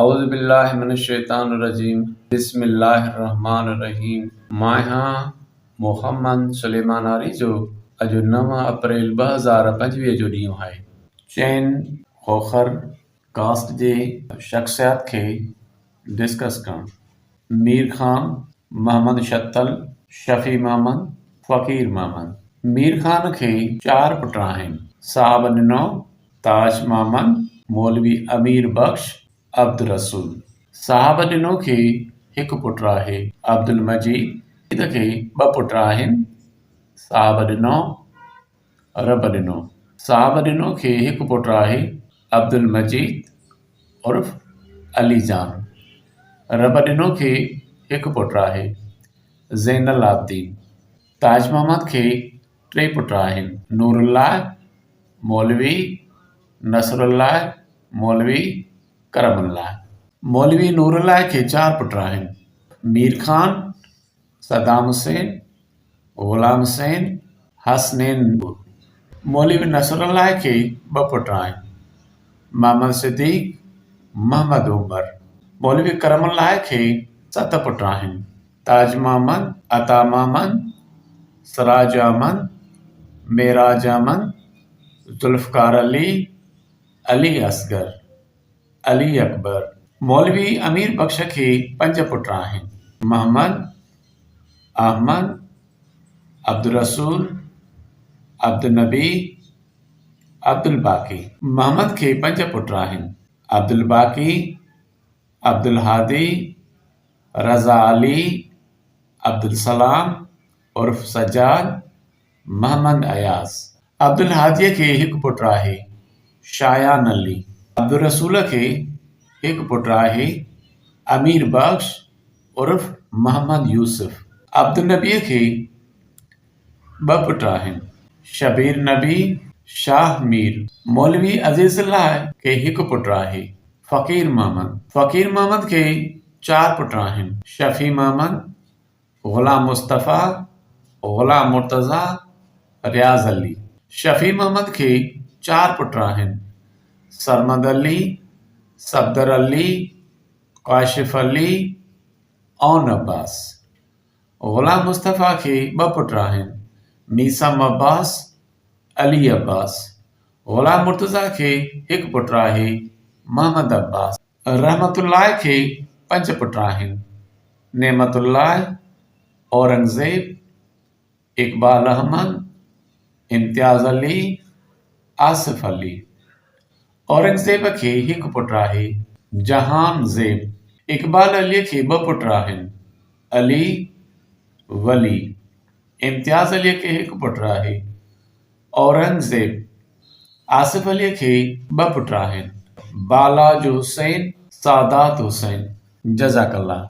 औज़ुबिल्लाहिमिनश्शैतानिर्रजीम बिस्मिल्लाहिर्रहमानिर्रहीम। माहा मोहम्मद सुलेमान आरी जो अॼु 9 अप्रैल 2025 जो ॾींहुं आहे। चैन खोखर कास्ट जे शख्सियात खे डिस्कस करणु। मीर खान, मोहम्मद शत्तल, शफ़ी मोहम्मद, फ़कीर मोहम्मद। मीर खान खे 4 पुट आहिनि। साहब ॾिनो ताज मोहम्मद, मौलवी अमीर बख्श, अब्दुल रसूल। साहब ॾिनो खे हिकु पुटु आहे अब्दुल मजीद खे 2 पुट आहिनि। साहब ॾिनो, रब ॾिनो। साहब ॾिनो खे हिकु पुटु आहे अब्दुल मजीद उर्फ़ अली जान। रब ॾिनो खे हिकु पुटु आहे ज़ैनुल आबिदीन। ताज मोहम्मद खे 3 पुट आहिनि नूरुल्लाह, मौलवी नसरुल्लाह, मौलवी करमुल्लाह। मौलवी नूरुल्लाह खे 4 पुट आहिनि मीर खान, सदाम हुसैन, ग़ुलाम हुसैन, हसनैन। मौलवी नसरुल्लाह खे 2 पुट आहिनि मोहम्मद सिद्दीक़, मोहम्मद उमर। मौलवी करमुल्लाह खे 7 पुट आहिनि ताज मोहम्मद, अता मोहम्मद, सिराज अहमद, मेराज अहमद, ज़ुल्फ़िकार अली, अली असगर, अली अकबर। मौलवी अमीर बख्श खे 5 पुट आहिनि मोहम्मद, अहमद, अब्दुल रसूल, अब्दुल नबी, अब्दुल बाकी। मोहम्मद खे 5 पुट आहिनि अब्दुल बाकी, अब्दुल हादी, रज़ा अली, अब्दुल सलाम उर्फ़ सज्जाद, मोहम्मद अयाज़। अब्दुल हादीअ खे हिकु पुटु आहे शायान अली। अब्दुल रसूल खे हिकु पुटु आहे अमीर बख्श उर्फ़ मोहम्मद यूसुफ। अब्दुल नबीअ खे 2 पुट आहिनि शबीर नबी, शाह मीर। मौलवी अज़ीज़ुल्लाह खे हिकु पुटु आहे फ़कीर मोहम्मद। फ़कीर मोहम्मद खे 4 पुट आहिनि शफ़ी मोहम्मद, ग़ुलाम मुस्तफ़ा, ग़ुलाम मुर्तज़ा, रियाज़ अली। शफ़ी मोहम्मद खे 4 पुट आहिनि सरमद अली, सफ़दर अली, काशिफ़ अली, औन अब्बास। ग़ुलाम मुस्तफ़ा खे 2 पुट आहिनि मीसम अब्बास, अली अब्बास। ग़ुलाम मुर्तज़ा खे हिकु पुटु आहे मोहम्मद अब्बास। रहमतुल्लाह खे 5 पुट आहिनि नेमतुल्लाह, औरंगज़ेब, इक़बाल अहमद, इम्तियाज़ अली, आसिफ़ अली। औरंगज़ेब खे हिकु पुटु आहे जहान ज़ेब। इक़बाल अलीअ खे 2 पुट आहिनि अली, वली। इम्तियाज़ अलीअ खे हिकु पुटु आहे औरंगज़ेब। आसिफ़ अलीअ खे 2 पुट आहिनि बालाज हुसैन, सादात हुसैन। जज़ाकल्लाह।